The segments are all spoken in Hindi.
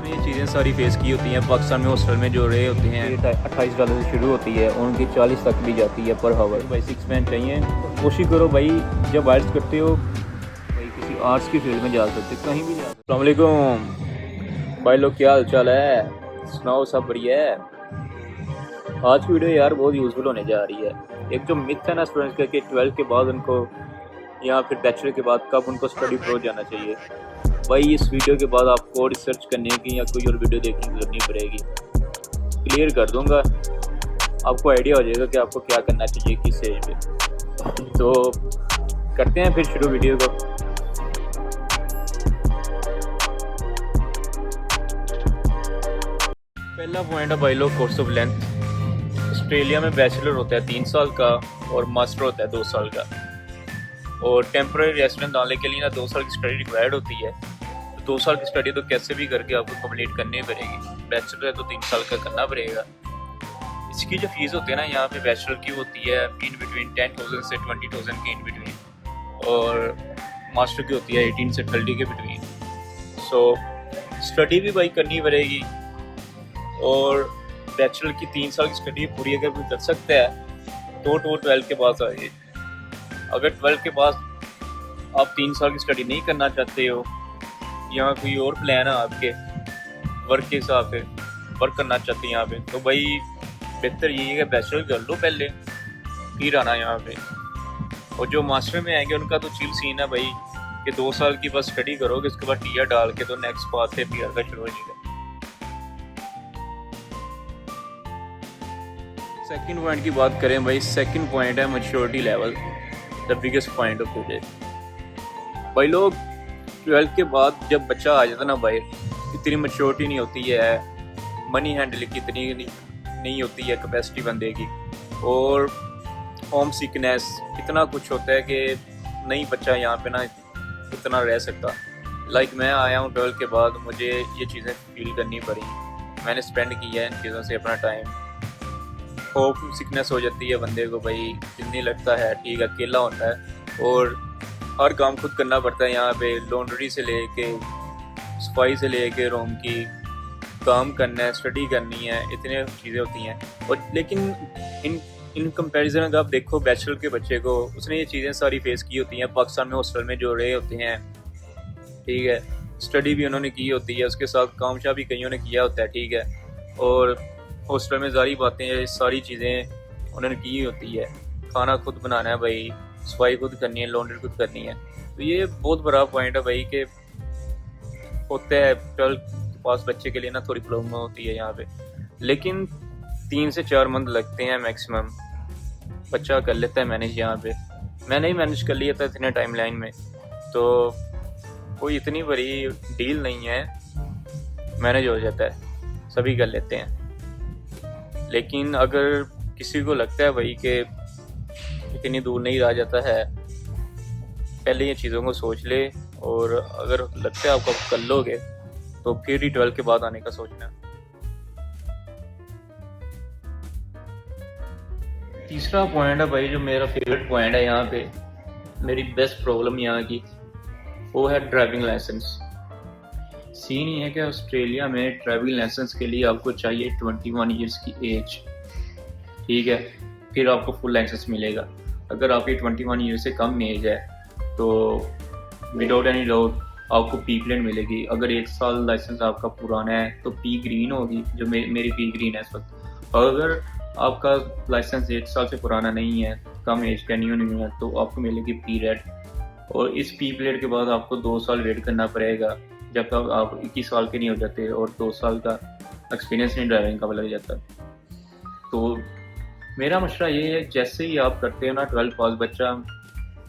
उसने ये चीज़ें सारी फेस की होती हैं। पाकिस्तान में हॉस्टल में जो रहे होते हैं $28 से शुरू होती है और उनकी 40 तक भी जाती है पर हावर। भाई 6 मैन चाहिए। कोशिश करो भाई, जब आर्ट्स करते हो भाई किसी आर्ट्स की फील्ड में जा सकते, कहीं भी जा सकते। अस्सलाम वालेकुम भाई लोग, क्या हाल चाल है? सुनाओ, सब बढ़िया है? आज की वीडियो यार बहुत यूज़फुल होने जा रही है। एक जो मिथ है ना स्टूडेंट्स का कि 12th के बाद उनको या फिर बैचलर के बाद कब उनको स्टडी अब्रॉड जाना चाहिए, भाई इस वीडियो के बाद आपको रिसर्च करने की या कोई और वीडियो देखने की जरूरत नहीं पड़ेगी। क्लियर कर दूंगा, आपको आइडिया हो जाएगा कि आपको क्या करना चाहिए किस एज पे। तो करते हैं फिर शुरू वीडियो को। पहला पॉइंट है भाई लोग, कोर्स ऑफ लेंथ। ऑस्ट्रेलिया में बैचलर होता है 3 साल का और मास्टर होता है 2 साल का। और टेम्पररी रेसिडेंट डालने के लिए ना 2 साल की स्टडी रिक्वायर्ड होती है। तो 2 साल की स्टडी तो कैसे भी करके आपको कंप्लीट करनी पड़ेगी। बैचलर है तो 3 साल का करना पड़ेगा। इसकी जो फीस होती है ना यहाँ पे बैचलर की होती है इन बिटवीन 10,000 से 20,000 के इन बिटवीन, और मास्टर की होती है 18 से 30 के बिटवीन। सो स्टडी भी भाई करनी पड़ेगी। और बैचलर की 3 साल की स्टडी पूरी अगर कोई कर सकता है तो 12 के पास आइए। अगर 12 के पास आप 3 साल की स्टडी नहीं करना चाहते हो या कोई और प्लान है आपके वर्क के हिसाब से, वर्क करना चाहते हैं यहाँ पे, तो भाई बेहतर यही है कि बैचलर कर लो पहले, फिर आना यहाँ पे। और जो मास्टर में आएंगे उनका तो चिल सीन है भाई कि 2 साल की बस स्टडी करोगे, उसके बाद टीआर डाल के तो नेक्स्ट पाथ है पीआर का शुरू हो जाएगा। सेकंड पॉइंट की बात करें भाई, सेकंड पॉइंट है maturity level, the biggest point of today. भाई लोग 12 के बाद जब बच्चा आ जाता ना भाई, इतनी मैच्योरिटी नहीं होती है, मनी हैंडल की इतनी नहीं होती है कैपेसिटी बंदे की, और होम सिकनेस इतना कुछ होता है कि नहीं बच्चा यहाँ पे ना इतना रह सकता। लाइक मैं आया हूँ 12 के बाद, मुझे ये चीज़ें फील करनी पड़ी, मैंने स्पेंड किया है इन चीज़ों से अपना टाइम। होम सिकनेस हो जाती है बंदे को भाई, जितनी लगता है ठीक अकेला होता है और हर काम खुद करना पड़ता है यहाँ पे, लॉन्ड्री से लेके सफाई से लेके रूम की काम करना है, स्टडी करनी है, इतनी चीज़ें होती हैं। और लेकिन इन कंपैरिजन अगर आप देखो बैचलर के बच्चे को, उसने ये चीज़ें सारी फेस की होती हैं। पाकिस्तान में हॉस्टल में जो रहे होते हैं, ठीक है, स्टडी भी उन्होंने की होती है, उसके साथ काम शाह भी कईयों ने किया होता है, ठीक है, और हॉस्टल में सारी बातें सारी चीज़ें उन्होंने की होती है। खाना खुद बनाना है भाई, सफाई खुद करनी है, लॉन्ड्री खुद करनी है। तो ये बहुत बड़ा पॉइंट है भाई कि होता है 12 के पास बच्चे के लिए ना थोड़ी प्रॉब्लम होती है यहाँ पे। लेकिन 3 से 4 मंथ लगते हैं मैक्सिमम, बच्चा कर लेता है मैनेज यहाँ पे। मैंने ही मैनेज कर लिया था इतने टाइम लाइन में, तो कोई इतनी बड़ी डील नहीं है, मैनेज हो जाता है, सभी कर लेते हैं। लेकिन अगर किसी को लगता है भाई कि इतनी दूर नहीं रह जाता है, पहले ये चीज़ों को सोच ले, और अगर लगता है आपको कर लोगे तो फिर ही 12 के बाद आने का सोचना। तीसरा पॉइंट है भाई जो मेरा फेवरेट पॉइंट है यहाँ पे, मेरी बेस्ट प्रॉब्लम यहाँ की, वो है ड्राइविंग लाइसेंस। सीन ये है कि ऑस्ट्रेलिया में ड्राइविंग लाइसेंस के लिए आपको चाहिए 21 ईयर्स की एज, ठीक है, फिर आपको फुल लाइसेंस मिलेगा। अगर आपकी 21 ईयर से कम एज है तो विदाउट एनी डाउट आपको पी प्लेट मिलेगी। अगर 1 साल लाइसेंस आपका पुराना है तो पी ग्रीन होगी, जो मेरी पी ग्रीन है इस वक्त। और अगर आपका लाइसेंस 1 साल से पुराना नहीं है, कम एज का नहीं है, तो आपको मिलेगी पी रेड। और इस पी प्लेट के बाद आपको 2 साल वेट करना पड़ेगा जब तक आप 21 साल के नहीं हो जाते और 2 साल का एक्सपीरियंस नहीं ड्राइविंग का लग जाता। तो मेरा मशवरा ये है, जैसे ही आप करते हो ना 12 पास, बच्चा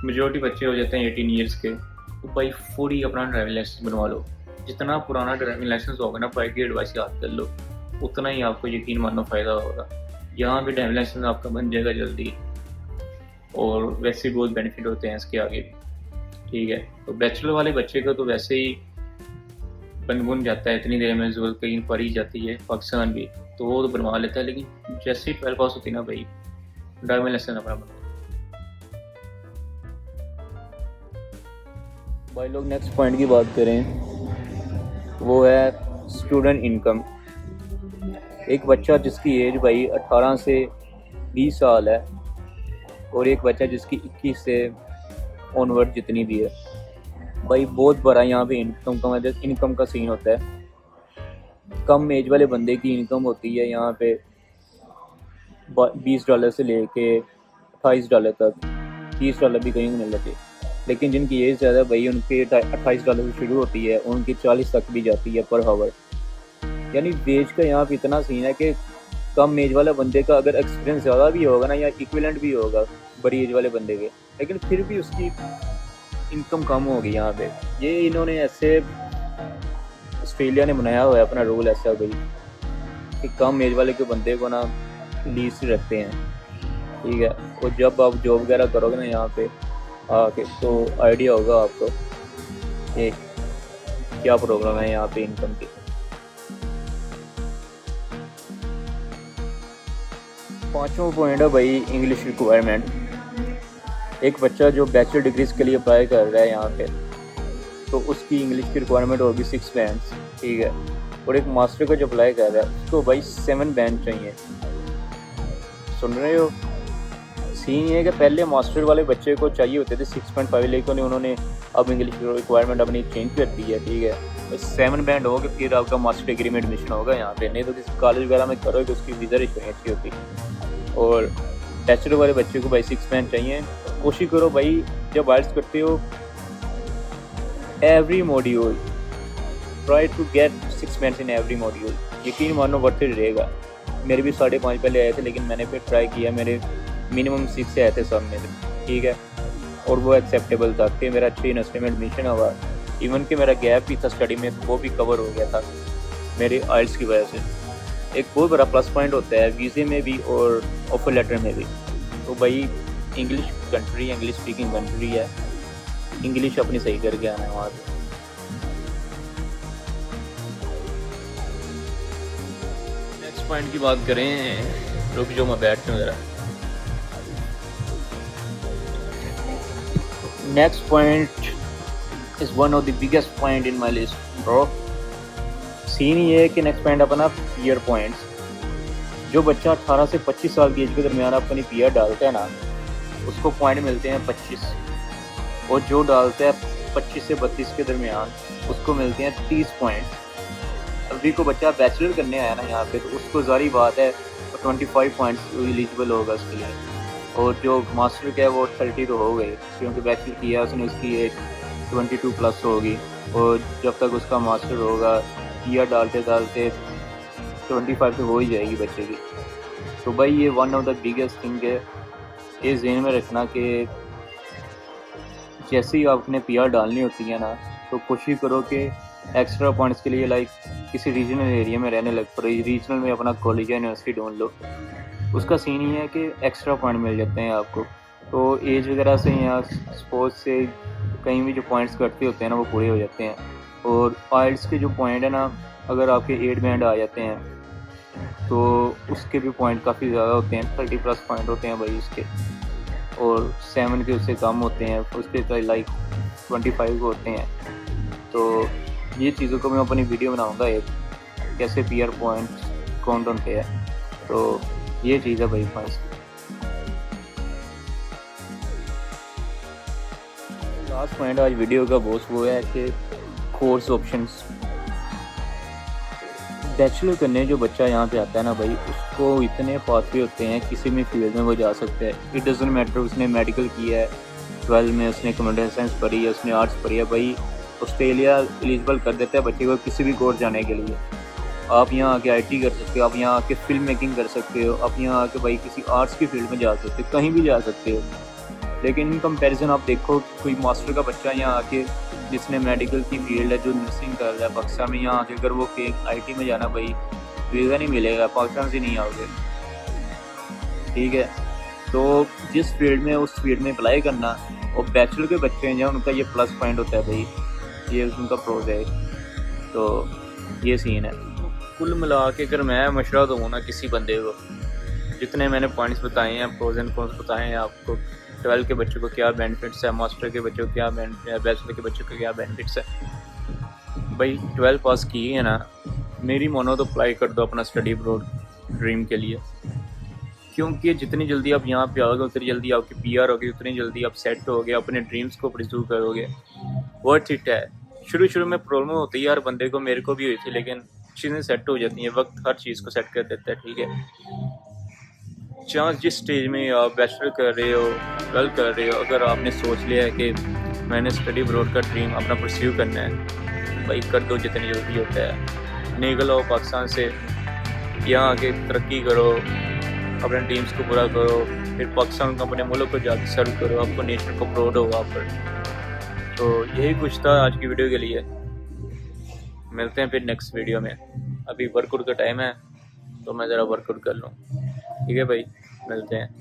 मेजोरिटी बच्चे हो जाते हैं 18 ईयर्स के, तो भाई फुल ही अपना ड्राइविंग लाइसेंस बनवा लो। जितना पुराना ड्राइविंग लाइसेंस होगा ना, बाइक की एडवाइस याद कर लो, उतना ही आपको यकीन मानो फ़ायदा होगा। यहाँ भी ड्राइविंग लाइसेंस आपका बन जाएगा जल्दी, और वैसे बहुत बेनिफिट होते हैं इसके आगे भी, ठीक है। तो बैचलर वाले बच्चे को तो वैसे ही बन जाता है, इतनी देर में जरूरत कहीं पड़ ही जाती है, पाकिस्तान भी, तो वो तो बनवा लेता है। लेकिन जैसे ही 12 पास होती है ना भाई, ड्राइविंग लाइसेंस अपना बनवा। भाई लोग नेक्स्ट पॉइंट की बात करें, वो है स्टूडेंट इनकम। एक बच्चा जिसकी एज भाई 18 से 20 साल है और एक बच्चा जिसकी 21 से ऑनवर्ड जितनी भी है भाई, बहुत बड़ा यहाँ पे इनकम का सीन होता है। कम एज वाले बंदे की इनकम होती है यहाँ पे $20 से लेके $28 तक, $30 भी कहीं मिल जाते। लेकिन जिनकी एज ज़्यादा भाई उनके $28 से शुरू होती है, उनकी 40 तक भी जाती है पर हावर। यानी वेज का यहाँ पे इतना सीन है कि कम एज वाला बंदे का अगर एक्सपीरियंस ज़्यादा भी होगा ना या इक्विवेलेंट भी होगा बड़ी एज वाले बंदे के, लेकिन फिर भी उसकी इनकम कम होगी यहाँ पे। ये इन्होंने ऐसे ऑस्ट्रेलिया ने बनाया हुआ है अपना रूल ऐसा भाई कि कम एज वाले के बंदे को ना लीज से रखते हैं, ठीक है। और जब आप जॉब वगैरह करोगे ना यहाँ पे आके तो आइडिया होगा आपको कि क्या प्रॉब्लम है यहाँ पे इनकम की। पांचवा पॉइंट है भाई इंग्लिश रिक्वायरमेंट। एक बच्चा जो बैचलर डिग्रीज के लिए अप्लाई कर रहा है यहाँ पे तो उसकी इंग्लिश की रिक्वायरमेंट होगी 6 बैंड्स, ठीक है। और एक मास्टर को जो अप्लाई कर रहा है उसको भाई 7 बैंड चाहिए। सुन रहे हो? सीन ये है कि पहले मास्टर वाले बच्चे को चाहिए होते थे 6.5, लेकिन उन्होंने अब इंग्लिश रिक्वायरमेंट अपनी चेंज कर दी है, ठीक है। तो 7 बैंड हो कि फिर आपका मास्टर डिग्री में एडमिशन होगा यहाँ पे, नहीं तो किसी कॉलेज वगैरह में करोगे तो उसकी वीज़ा रजिस्ट्रेशन अच्छी होती। और बैचलर वाले बच्चे को भाई 6 बैंड चाहिए। कोशिश करो भाई जब आइल्स करते हो every module try to get 6 bands in every module. यकीन मानो वर्थ इट रहेगा। मेरे भी 5.5 पहले आए थे, लेकिन मैंने फिर ट्राई किया, मेरे मिनिमम 6 से आए थे सब में, ठीक है। और वो एक्सेप्टेबल था कि मेरा अच्छी यूनिवर्सिटी में एडमिशन हुआ। इवन कि मेरा गैप भी था स्टडी में, वो भी कवर हो गया था मेरे आइल्स की वजह से। एक बहुत बड़ा प्लस पॉइंट होता है वीज़े में भी और ऑफर लेटर में भी। तो भाई English country, English speaking country है, इंग्लिश अपनी सही करके आना है वहाँ पे। नेक्स्ट पॉइंट की बात करें, रुक जो मैं बैठता हूँ ज़रा। Next point is one of the biggest point in my list bro. Scene ये है कि नेक्स्ट पॉइंट अपना पीयर पॉइंट्स। जो बच्चा 18 से 25 साल की एज के दरमियान अपनी पीयर डालता है ना, उसको पॉइंट मिलते हैं 25। और जो डालता है 25 से 32 के दरमियान उसको मिलते हैं 30 पॉइंट। अभी को बच्चा बैचलर करने आया ना यहाँ पे तो उसको ज़ारी बात है 25 पॉइंट्स एलिजिबल होगा उसके लिए। और जो मास्टर का है वो 30 तो हो गई, क्योंकि बैचलर किया उसने, उसकी एज 22 प्लस होगी। और जब तक उसका मास्टर होगा पीआर डालते डालते 25 तो हो ही जाएगी बच्चे की। तो भाई ये one of the biggest thing है, ये ज़हन में रखना कि जैसे ही आपने पीआर डालनी होती है ना तो कोशिश करो कि एक्स्ट्रा पॉइंट्स के लिए लाइक किसी रीजनल एरिया में रहने लग पड़ो, रीजनल में अपना कॉलेज या यूनिवर्सिटी ढूंढ लो। उसका सीन ही है कि एक्स्ट्रा पॉइंट मिल जाते हैं आपको। तो एज वगैरह से या स्पोर्ट्स से कहीं भी जो पॉइंट्स कटते होते हैं ना वो पूरे हो जाते हैं। और आइल्स के जो पॉइंट है ना, अगर आपके 8 बैंड आ जाते हैं तो उसके भी पॉइंट काफ़ी ज़्यादा होते हैं, 30 प्लस पॉइंट होते हैं भाई उसके। और 7 के उससे कम होते हैं, उसके तो लाइक 25 होते हैं। तो ये चीज़ों को मैं अपनी वीडियो बनाऊंगा एक, कैसे पीआर पॉइंट काउंट होते हैं। तो ये चीज़ है भाई पॉइंट्स। लास्ट पॉइंट आज वीडियो का बॉस वो है कि कोर्स ऑप्शंस। बैचलर करने जो बच्चा यहाँ पे आता है ना भाई, उसको इतने पाथवे होते हैं, किसी भी फील्ड में वो जा सकता है। इट डजंट मैटर उसने मेडिकल किया है, 12 में उसने कंप्यूटर साइंस पढ़ी है, उसने आर्ट्स पढ़ी है, भाई ऑस्ट्रेलिया एलिजिबल कर देता है बच्चे को किसी भी कोर्स जाने के लिए। आप यहाँ आके IT कर सकते हो, आप यहाँ आके फिल्म मेकिंग कर सकते हो, आप यहाँ आके भाई किसी आर्ट्स की फील्ड में जा सकते हो, कहीं भी जा सकते हो। लेकिन इन कंपैरिजन आप देखो कोई मास्टर का बच्चा यहाँ आके जिसने मेडिकल की फील्ड है, जो नर्सिंग कर रहा है पाकिस्तान में, यहाँ आके अगर वो IT में जाना भाई वीज़ा नहीं मिलेगा, पाकिस्तान से नहीं आओगे, ठीक है। तो जिस फील्ड में उस फील्ड में अप्लाई करना, और बैचलर के बच्चे हैं जहाँ उनका ये प्लस पॉइंट होता है भाई, ये उनका प्रोज है। तो ये सीन है। कुल मिला के अगर मैं मशवरा दूँ ना किसी बंदे को, जितने मैंने पॉइंट्स बताए हैं, प्रोज एंड कॉन्स बताए हैं आपको, 12 के बच्चों को क्या बेनिफिट्स है, मास्टर के बच्चों को क्या बेनिफिट है, बैचलर के बच्चों को क्या बेनिफिट्स है, भाई 12 पास की है ना मेरी मानो तो अप्लाई कर दो अपना स्टडी अब्रॉड ड्रीम के लिए, क्योंकि जितनी जल्दी आप यहाँ पे आओगे उतनी जल्दी आपकी पीआर होगी, उतनी जल्दी आप सेट होगे, अपने ड्रीम्स को परस्यू करोगे। वर्थ इट है। शुरू में प्रॉब्लम होती है यार बंदे को, मेरे को भी हुई थी, लेकिन चीज़ें सेट हो जाती हैं, वक्त हर चीज़ को सेट कर देता है। ठीक है, चांस जिस स्टेज में आप बैचलर कर रहे हो, 12 कर रहे हो, अगर आपने सोच लिया है कि मैंने स्टडी अब्रॉड का ड्रीम अपना परस्यू करना है, भाई कर दो जितनी जल्दी होता है। निकल आओ पाकिस्तान से, यहाँ आके तरक्की करो, अपने ड्रीम्स को पूरा करो, फिर पाकिस्तान को अपने मुल्क को जाके सर्व करो, आपको नेशन को प्राउड हो वहाँ पर। तो यही कुछ था आज की वीडियो के लिए। मिलते हैं फिर नेक्स्ट वीडियो में। अभी वर्कआउट का टाइम है तो मैं ज़रा वर्कआउट कर लूँ। ठीक है भाई, मिलते हैं।